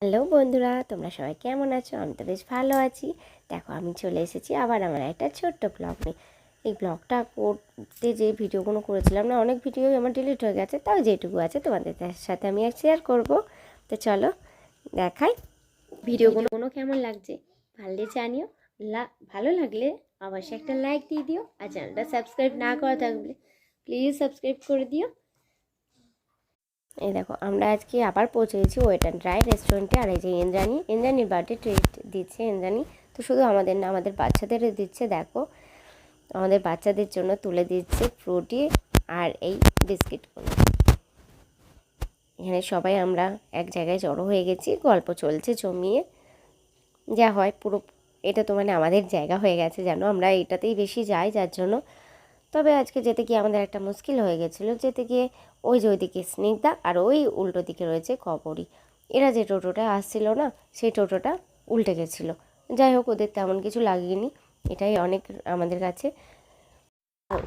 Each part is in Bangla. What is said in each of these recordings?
হ্যালো বন্ধুরা, তোমরা সবাই কেমন আছো? আমি তো বেশ ভালো আছি। দেখো, আমি চলে এসেছি আবার আমার একটা ছোট্ট ব্লগ নিয়ে। এই ব্লগটা করতে যে ভিডিওগুলো করেছিলাম না, অনেক ভিডিও আমার ডিলিট হয়ে গেছে, তাও যেটুকু আছে তোমাদের সাথে আমি আর শেয়ার করব। তো চলো দেখাই ভিডিওগুলো কেমন লাগছে। ভালো জানিও, ভালো লাগলে অবশ্যই একটা লাইক দিয়ে দিও, আর চ্যানেলটা সাবস্ক্রাইব না করা থাকলে প্লিজ সাবস্ক্রাইব করে দিও। এই দেখো, আমরা আজকে আবার পৌঁছে গেছি ওয়েট অ্যান্ড ট্রাই রেস্টুরেন্টে। আর এই যে ইন্দ্রাণীর বার্থডে ট্রিট দিচ্ছে ইন্দ্রাণী। তো শুধু আমাদের না, আমাদের বাচ্চাদেরও দিচ্ছে। দেখো, আমাদের বাচ্চাদের জন্য তুলে দিচ্ছে ফ্রুটি আর এই বিস্কিটগুলো। এখানে সবাই আমরা এক জায়গায় জড়ো হয়ে গেছি, গল্প চলছে জমিয়ে, যা হয় পুরো। এটা তো মানে আমাদের জায়গা হয়ে গেছে, জানো, আমরা এটাতেই বেশি যাই যার জন্য। তবে আজকে যেতে গিয়ে আমাদের একটা মুশকিল হয়ে গেছিলো। যেতে গিয়ে ওই যে ওইদিকে স্নিগ্ধা আর ওই উল্টো দিকে রয়েছে কবরী, এরা যে টোটোটা আসছিল না, সেই টোটোটা উল্টে গেছিলো। যাই হোক, ওদের তেমন কিছু লাগেনি, এটাই অনেক আমাদের কাছে।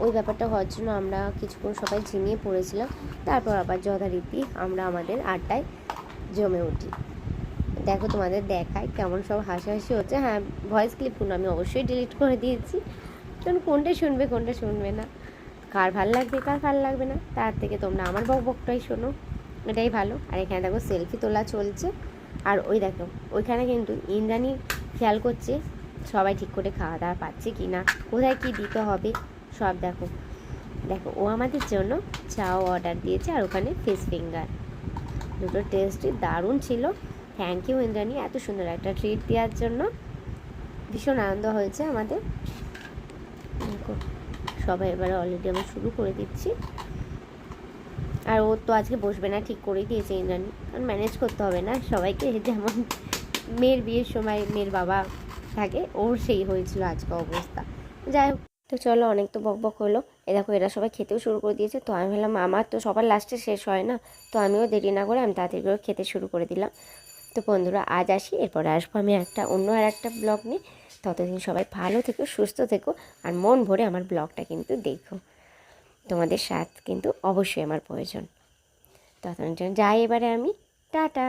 ওই ব্যাপারটা হওয়ার জন্য আমরা কিছুক্ষণ সবাই ঝিমিয়ে পড়েছিলাম। তারপর আবার যথারীতি আমরা আমাদের আড্ডায় জমে উঠি। দেখো, তোমাদের দেখায় কেমন সব হাসাহাসি হচ্ছে। হ্যাঁ, ভয়েস ক্লিপগুলো আমি অবশ্যই ডিলিট করে দিয়েছি, কারণ কোনটা শুনবে কোনটা শুনবে না, কার ভাল লাগবে কার ভাল লাগবে না, তার থেকে তোমরা আমার বকবকটাই শোনো, এটাই ভালো। আর এখানে দেখো সেলফি তোলা চলছে। আর ওই দেখো, ওইখানে কিন্তু ইন্দ্রাণী খেয়াল করছে সবাই ঠিক করে খাওয়া দাওয়া পাচ্ছে কি না, কোথায় কী দিতে হবে সব। দেখো দেখো, ও আমাদের জন্য চাও অর্ডার দিয়েছে, আর ওখানে ফিশ ফিঙ্গার। দুটো টেস্টই দারুণ ছিল। থ্যাংক ইউ ইন্দ্রাণী, এত সুন্দর একটা ট্রিট দেওয়ার জন্য। ভীষণ আনন্দ হয়েছে আমাদের। দেখো, সবাই এবারে অলরেডি আমি শুরু করে দিচ্ছি। আর ও তো আজকে বসবে না, ঠিক করেই দিয়েছে ইন্দ্রাণী, কারণ ম্যানেজ করতে হবে না সবাইকে। যেমন মেয়ের বিয়ের সময় মেয়ের বাবা থাকে, ওর সেই হয়েছিল আজকে অবস্থা। যাই হোক, তো চলো, অনেক তো বক বক হলো। এ দেখো, এরা সবাই খেতেও শুরু করে দিয়েছে। তো আমি ভাবলাম আমার তো সবার লাস্টে শেষ হয় না, তো আমিও দেরি না করে আমি তাড়াতাড়ি করে খেতে শুরু করে দিলাম। তো বন্ধুরা, আজ আসি, এরপরে আসবো আমি অন্য একটা ব্লগ নিয়ে। ততদিন সবাই ভালো থেকো, সুস্থ থেকো, আর মন ভরে আমার ব্লগটা কিন্তু দেখো। তোমাদের সাথ কিন্তু অবশ্যই আমার প্রয়োজন। ততদিন যাই এবারে আমি, টাটা।